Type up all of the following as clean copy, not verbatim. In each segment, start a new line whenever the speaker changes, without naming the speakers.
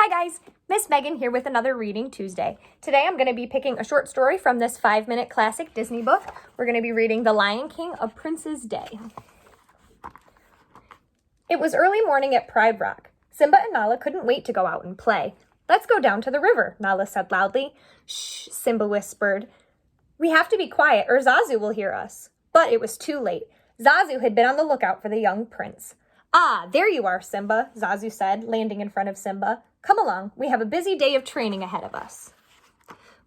Hi guys, Miss Megan here with another Reading Tuesday. Today I'm going to be picking a short story from this 5-minute classic Disney book. We're going to be reading The Lion King: A Prince's Day. It was early morning at Pride Rock. Simba and Nala couldn't wait to go out and play. Let's go down to the river, Nala said loudly. Shh, Simba whispered. We have to be quiet or Zazu will hear us. But it was too late. Zazu had been on the lookout for the young prince. Ah, there you are, Simba, Zazu said, landing in front of Simba. Come along, we have a busy day of training ahead of us.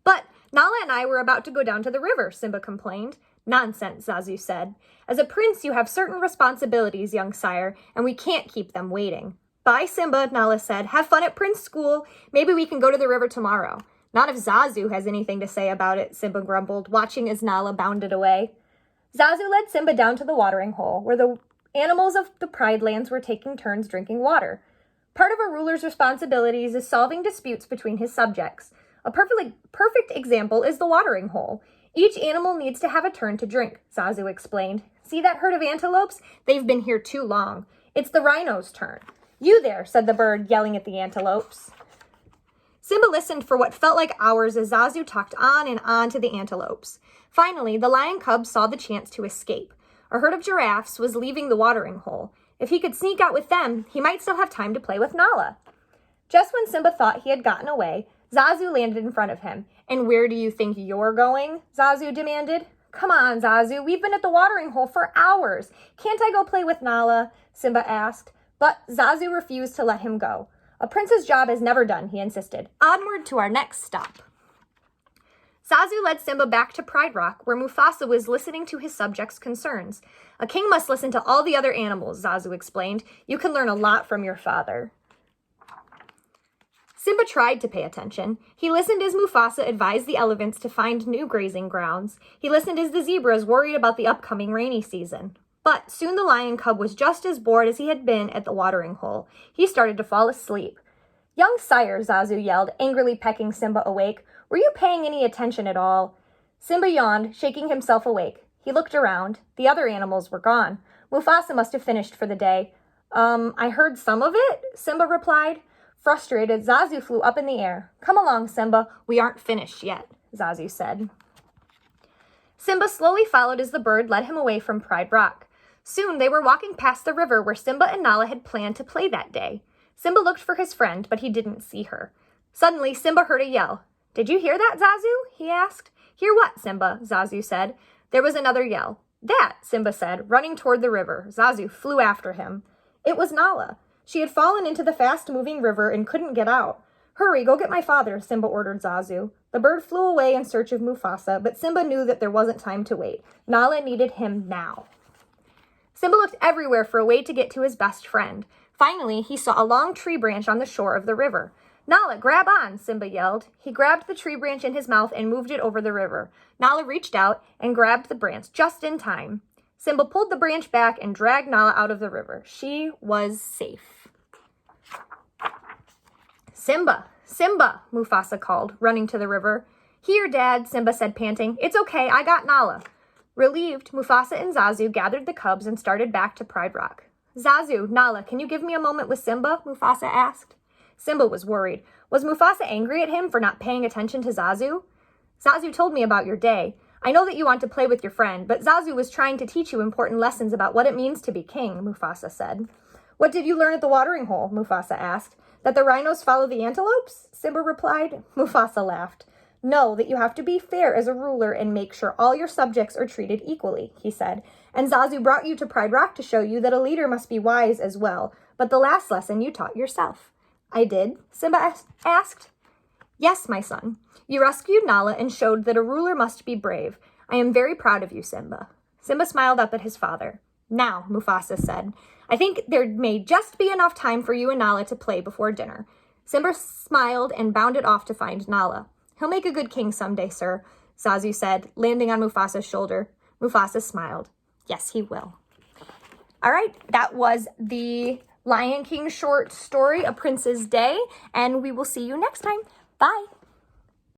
But Nala and I were about to go down to the river, Simba complained. Nonsense, Zazu said. As a prince, you have certain responsibilities, young sire, and we can't keep them waiting. Bye, Simba, Nala said. Have fun at Prince School. Maybe we can go to the river tomorrow. Not if Zazu has anything to say about it, Simba grumbled, watching as Nala bounded away. Zazu led Simba down to the watering hole, where the animals of the Pride Lands were taking turns drinking water. Part of a ruler's responsibilities is solving disputes between his subjects. A perfect example is the watering hole. Each animal needs to have a turn to drink, Zazu explained. See that herd of antelopes? They've been here too long. It's the rhino's turn. You there, said the bird, yelling at the antelopes. Simba listened for what felt like hours as Zazu talked on and on to the antelopes. Finally, the lion cub saw the chance to escape. A herd of giraffes was leaving the watering hole. If he could sneak out with them, he might still have time to play with Nala. Just when Simba thought he had gotten away, Zazu landed in front of him. And where do you think you're going? Zazu demanded. Come on, Zazu, we've been at the watering hole for hours. Can't I go play with Nala? Simba asked. But Zazu refused to let him go. A prince's job is never done, he insisted. Onward to our next stop. Zazu led Simba back to Pride Rock, where Mufasa was listening to his subjects' concerns. A king must listen to all the other animals, Zazu explained. You can learn a lot from your father. Simba tried to pay attention. He listened as Mufasa advised the elephants to find new grazing grounds. He listened as the zebras worried about the upcoming rainy season. But soon the lion cub was just as bored as he had been at the watering hole. He started to fall asleep. Young sire, Zazu yelled, angrily pecking Simba awake. Were you paying any attention at all? Simba yawned, shaking himself awake. He looked around. The other animals were gone. Mufasa must have finished for the day. I heard some of it, Simba replied. Frustrated, Zazu flew up in the air. Come along, Simba. We aren't finished yet, Zazu said. Simba slowly followed as the bird led him away from Pride Rock. Soon they were walking past the river where Simba and Nala had planned to play that day. Simba looked for his friend, but he didn't see her. Suddenly, Simba heard a yell. Did you hear that, Zazu? He asked. Hear what, Simba? Zazu said. There was another yell. That, Simba said, running toward the river. Zazu flew after him. It was Nala. She had fallen into the fast-moving river and couldn't get out. Hurry, go get my father, Simba ordered Zazu. The bird flew away in search of Mufasa, but Simba knew that there wasn't time to wait. Nala needed him now. Simba looked everywhere for a way to get to his best friend. Finally, he saw a long tree branch on the shore of the river. Nala, grab on, Simba yelled. He grabbed the tree branch in his mouth and moved it over the river. Nala reached out and grabbed the branch just in time. Simba pulled the branch back and dragged Nala out of the river. She was safe. Simba, Simba, Mufasa called, running to the river. Here, Dad, Simba said, panting. It's okay, I got Nala. Relieved, Mufasa and Zazu gathered the cubs and started back to Pride Rock. Zazu, Nala, can you give me a moment with Simba? Mufasa asked. Simba was worried. Was Mufasa angry at him for not paying attention to Zazu? Zazu told me about your day. I know that you want to play with your friend, but Zazu was trying to teach you important lessons about what it means to be king, Mufasa said. What did you learn at the watering hole? Mufasa asked. That the rhinos follow the antelopes? Simba replied. Mufasa laughed. No, that you have to be fair as a ruler and make sure all your subjects are treated equally, he said. And Zazu brought you to Pride Rock to show you that a leader must be wise as well. But the last lesson you taught yourself. I did? Simba asked. Yes, my son. You rescued Nala and showed that a ruler must be brave. I am very proud of you, Simba. Simba smiled up at his father. Now, Mufasa said, I think there may just be enough time for you and Nala to play before dinner. Simba smiled and bounded off to find Nala. He'll make a good king someday, sir, Zazu said, landing on Mufasa's shoulder. Mufasa smiled. Yes, he will. All right, that was the Lion King short story, A Prince's Day, and we will see you next time. Bye.